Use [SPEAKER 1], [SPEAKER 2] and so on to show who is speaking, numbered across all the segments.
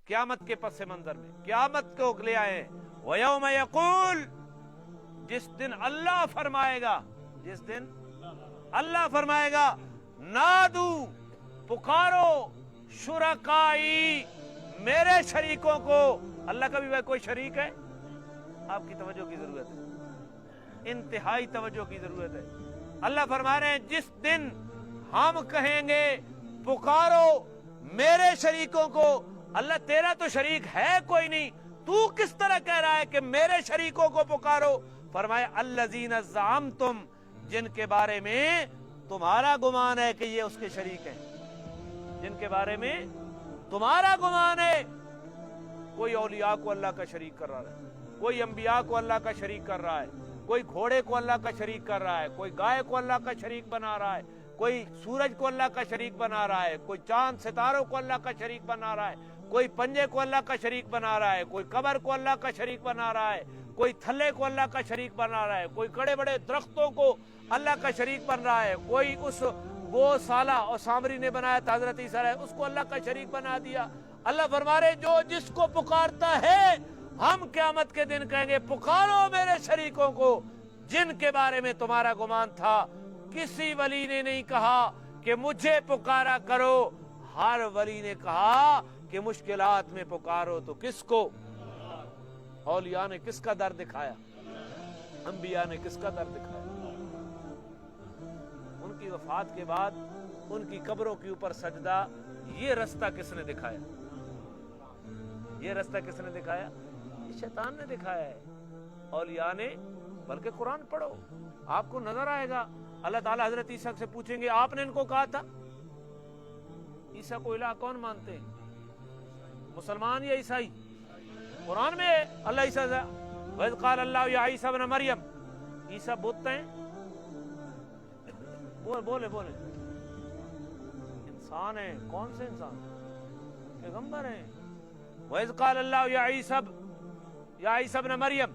[SPEAKER 1] قیامت کے پس منظر میں قیامت کو لے آئے وَيَوْمَ يَقُولُ جس دن اللہ فرمائے گا نادو پکارو شرکائی میرے شریکوں کو. اللہ کا بھی کوئی شریک ہے؟ آپ کی توجہ کی ضرورت ہے, انتہائی توجہ کی ضرورت ہے. اللہ فرما رہے ہیں جس دن ہم کہیں گے پکارو میرے شریکوں کو. اللہ تیرا تو شریک ہے کوئی نہیں, تو کس طرح کہہ رہا ہے کہ میرے شریکوں کو پکارو؟ فرمایا الذین زعمتم جن کے بارے میں تمہارا گمان ہے کہ یہ اس کے شریک ہیں, جن کے بارے میں تمہارا گمان ہے. کوئی اولیاء کو اللہ کا شریک کر رہا ہے, کوئی انبیاء کو اللہ کا شریک کر رہا ہے, کوئی گھوڑے کو اللہ کا شریک کر رہا ہے, کوئی گائے کو اللہ کا شریک بنا رہا ہے, کوئی سورج کو اللہ کا شریک بنا رہا ہے, کوئی چاند ستاروں کو اللہ کا شریک بنا رہا ہے, کوئی پنجے کو اللہ کا شریک بنا رہا ہے, کوئی قبر کو اللہ کا شریک بنا رہا ہے, کوئی تھلے کو اللہ کا شریک بنا رہا ہے, کوئی بڑے بڑے درختوں کو اللہ کا شریک بن رہا ہے, کوئی اس گو سالہ اور سامری نے بنایا تھا حضرت عیسیٰ علیہ اس کو اللہ کا شریک بنا دیا. اللہ فرما رہے جو جس کو پکارتا ہے ہم قیامت کے دن کہیں گے پکارو میرے شریکوں کو جن کے بارے میں تمہارا گمان تھا. کسی ولی نے نہیں کہا کہ مجھے پکارا کرو, ہر ولی نے کہا کہ مشکلات میں پکارو. تو کس کو؟ اولیاء نے کس کا در دکھایا؟ انبیاء نے کس کا در دکھایا؟ ان کی وفات کے بعد ان کی قبروں کے اوپر سجدہ, یہ رستہ کس نے دکھایا؟ یہ رستہ کس نے دکھایا؟ یہ شیطان نے دکھایا ہے. اولیاء نے, بلکہ قرآن پڑھو آپ کو نظر آئے گا. اللہ تعالیٰ حضرت عیسیٰ سے پوچھیں گے آپ نے ان کو کہا تھا عیسیٰ کو الہ کون مانتے ہیں, مسلمان یا عیسائی؟ قرآن میں اللہ عیسیٰ سے وَإِذْ قَالَ اللَّهُ يَا عِيسَى ابْنَ مَرْيَمَ, عیسیٰ بت ہیں, بولے انسان ہیں. کون سے انسان؟ پیغمبر ہیں. وَإِذْ قَالَ اللَّهُ يَا عِيسَى ابْنَ مَرْيَمَ,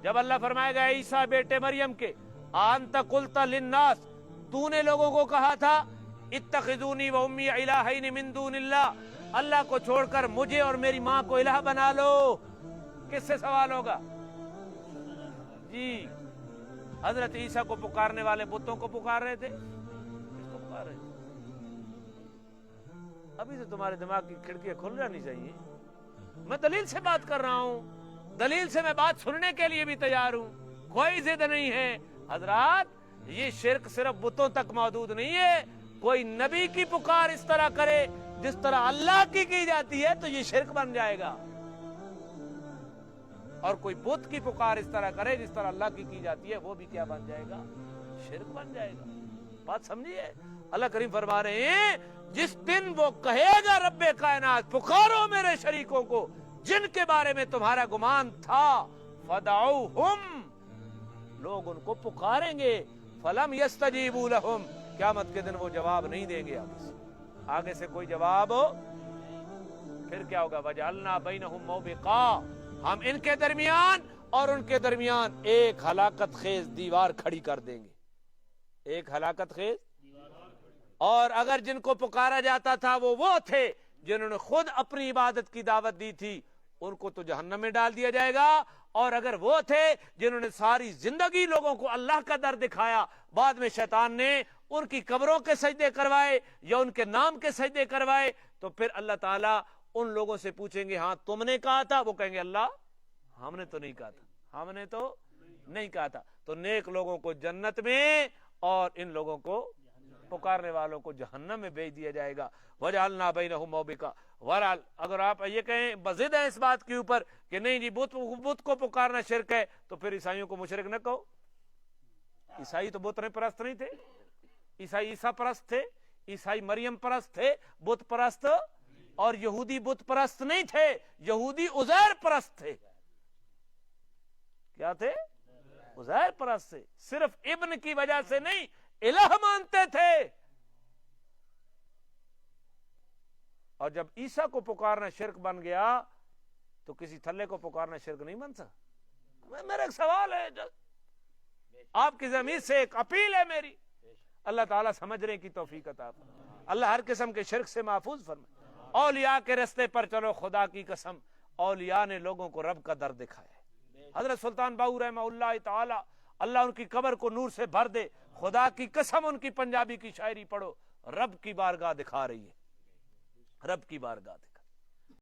[SPEAKER 1] جب اللہ فرمائے گا عیسیٰ بیٹے مریم کے أَأَنْتَ قُلْتَ لِلنَّاسِ, تو نے لوگوں کو کہا تھا اتخذونی و امی الہین من دون اللہ, اللہ کو چھوڑ کر مجھے اور میری ماں کو الہ بنا لو. کس سے سوال ہوگا؟ جی حضرت عیسیٰ کو پکارنے والے بتوں کو پکار رہے تھے. کس کو پکار رہے تھے؟ ابھی سے تمہارے دماغ کی کھڑکیاں کھل جانی چاہیے. میں دلیل سے بات کر رہا ہوں, دلیل سے میں بات سننے کے لیے بھی تیار ہوں, کوئی ضد نہیں ہے. حضرات یہ شرک صرف بتوں تک محدود نہیں ہے. کوئی نبی کی پکار اس طرح کرے جس طرح اللہ کی جاتی ہے تو یہ شرک بن جائے گا, اور کوئی بت کی پکار اس طرح کرے جس طرح اللہ کی جاتی ہے وہ بھی کیا بن جائے گا؟ شرک بن جائے گا. بات سمجھیے. اللہ کریم فرما رہے ہیں جس دن وہ کہے گا رب کائنات پکارو میرے شریکوں کو جن کے بارے میں تمہارا گمان تھا, فدعوہم, لوگ ان کو پکاریں گے, فلم یستجیبوا لہم, قیامت کے دن وہ جواب نہیں دیں گے. آگے سے کوئی جواب ہو پھر کیا ہوگا؟ وجعلنا بینہم موبقا, ہم ان کے درمیان اور ان کے درمیان ایک ہلاکت خیز دیوار کھڑی کر دیں گے. ایک ہلاکت خیز. اور اگر جن کو پکارا جاتا تھا وہ تھے جنہوں نے خود اپنی عبادت کی دعوت دی تھی, ان کو تو جہنم میں ڈال دیا جائے گا. اور اگر وہ تھے جنہوں نے ساری زندگی لوگوں کو اللہ کا در دکھایا, بعد میں شیطان نے ان کی قبروں کے سجدے کروائے یا ان کے نام کے سجدے کروائے, تو پھر اللہ تعالیٰ ان لوگوں سے پوچھیں گے ہاں تم نے کہا تھا؟ وہ کہیں گے اللہ ہم نے تو نہیں کہا تھا, ہم نے تو نہیں کہا تھا. تو نیک لوگوں کو جنت میں اور ان لوگوں کو پکارنے والوں کو جہنم میں بھیج دیا جائے گا. وجعلنا بینہم موبقا. ورال اگر آپ یہ کہیں بضد ہے اس بات کے اوپر کہ نہیں جی بت کو پکارنا شرک ہے, تو پھر عیسائیوں کو مشرک نہ کہو. عیسائی تو بت پرست نہیں تھے, عیسائی عیسیٰ پرست تھے, عیسائی مریم پرست تھے, بت پرست. اور یہودی بت پرست نہیں تھے, یہودی عزیر پرست تھے. کیا تھے؟ عزیر پرست تھے. صرف ابن کی وجہ سے نہیں, الہ مانتے تھے. اور جب عیسیٰ کو پکارنا شرک بن گیا تو کسی تھلے کو پکارنا شرک نہیں بن سکتا. میرا ایک سوال ہے, آپ کی ضمیر سے ایک اپیل ہے میری, اللہ تعالیٰ سمجھنے کی توفیق عطا فرمائے, اللہ ہر قسم کے شرک سے محفوظ فرمائے. اولیاء کے رستے پر چلو، خدا کی قسم اولیاء نے لوگوں کو رب کا در دکھایا ہے۔ حضرت سلطان باہو رحمہ اللہ تعالی، اللہ ان کی قبر کو نور سے بھر دے، خدا کی قسم ان کی پنجابی کی شاعری پڑھو، رب کی بارگاہ دکھا رہی ہے، رب کی بارگاہ